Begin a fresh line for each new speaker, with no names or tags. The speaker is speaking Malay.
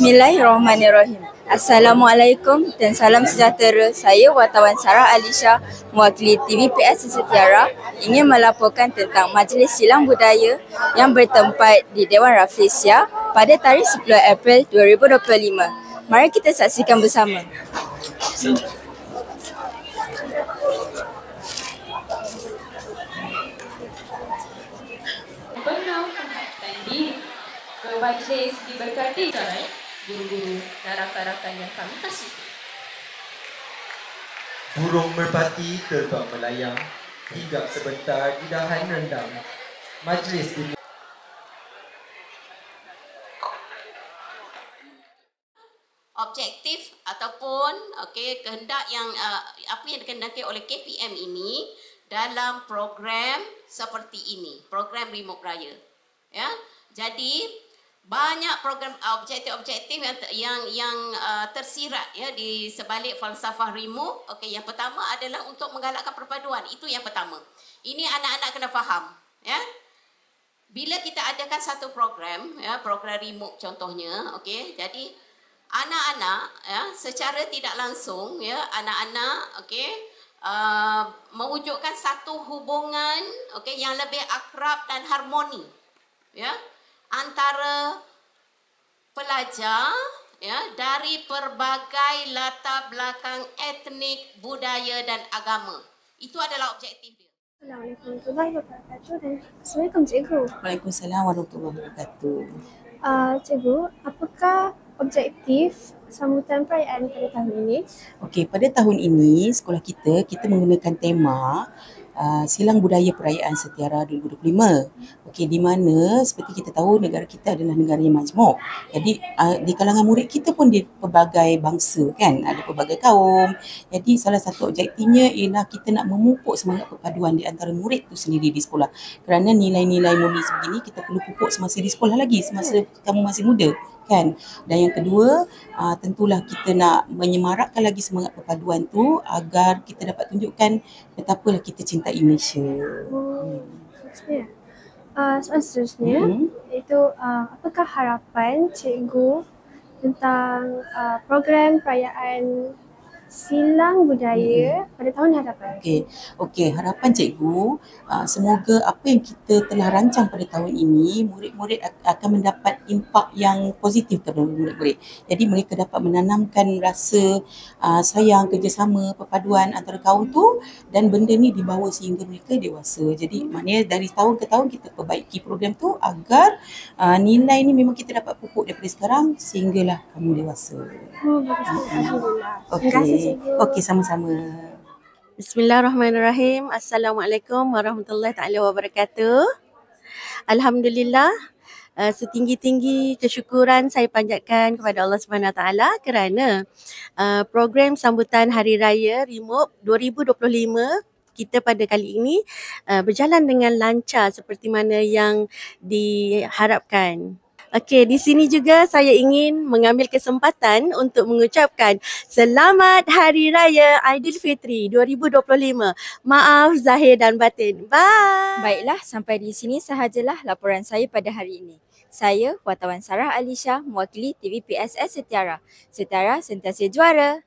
Bismillahirrahmanirrahim. Assalamualaikum dan salam sejahtera. Saya wartawan Sarah Alisha, mewakili TVPS Setiara, ingin melaporkan tentang Majlis Silang Budaya yang bertempat di Dewan Rafflesia pada tarikh 10 April 2025. Mari kita saksikan bersama.
Benar tadi ke majlis diberkati guru-guru dan rakan-rakan yang kami kasih.
Burung merpati terbang melayang, hinggap sebentar di dahan rendang. Majlis di
objektif ataupun kehendak yang apa yang dikehendaki oleh KPM ini dalam program seperti ini, program Remuk Raya. Ya. Jadi banyak program objektif-objektif yang tersirat ya di sebalik falsafah Remuk. Yang pertama adalah untuk menggalakkan perpaduan. Itu yang pertama. Ini anak-anak kena faham, ya. Bila kita adakan satu program, ya, program Remuk contohnya, jadi anak-anak ya secara tidak langsung ya anak-anak mewujudkan satu hubungan yang lebih akrab dan harmoni ya antara pelajar ya dari pelbagai latar belakang etnik, budaya dan agama. Itu adalah objektif dia.
Assalamualaikum warahmatullahi wabarakatuh dan Assalamualaikum Cikgu.
Waalaikumsalam warahmatullahi wabarakatuh.
Cikgu, apakah objektif sambutan perayaan pada tahun ini?
Okey, pada tahun ini sekolah kita menggunakan tema Silang Budaya Perayaan Setiara 2025. Okey, di mana seperti kita tahu negara kita adalah negara yang majmuk. Jadi di kalangan murid kita pun di pelbagai bangsa kan, ada pelbagai kaum. Jadi salah satu objektifnya ialah kita nak memupuk semangat perpaduan di antara murid tu sendiri di sekolah. Kerana nilai-nilai murni sebegini kita perlu pupuk semasa di sekolah lagi, semasa kamu masih muda. Kan? Dan yang kedua, tentulah kita nak menyemarakkan lagi semangat perpaduan tu agar kita dapat tunjukkan betapalah kita cintai Malaysia.
Soalan seterusnya iaitu apakah harapan cikgu tentang program perayaan Silang Budaya pada tahun hadapan?
Okey, harapan cikgu semoga apa yang kita telah rancang pada tahun ini murid-murid akan mendapat impak yang positif kepada murid-murid. Jadi mereka dapat menanamkan rasa sayang, kerjasama, perpaduan antara kaum tu dan benda ni dibawa sehingga mereka dewasa. Jadi maknanya dari tahun ke tahun kita perbaiki program tu agar nilai ni memang kita dapat pupuk daripada sekarang sehinggalah kamu dewasa.
Alhamdulillah.
Okey.
Terima kasih cikgu.
Okey, sama-sama.
Bismillahirrahmanirrahim. Assalamualaikum warahmatullahi taala wabarakatuh. Alhamdulillah, setinggi-tinggi kesyukuran saya panjatkan kepada Allah Subhanahu Wa Taala kerana program sambutan Hari Raya Remuk 2025 kita pada kali ini berjalan dengan lancar seperti mana yang diharapkan. Okey, di sini juga saya ingin mengambil kesempatan untuk mengucapkan Selamat Hari Raya Aidilfitri 2025. Maaf zahir dan batin. Bye.
Baiklah, sampai di sini sahajalah laporan saya pada hari ini. Saya wartawan Sarah Alisha, mewakili TVPS Setiara. Setiara sentiasa juara.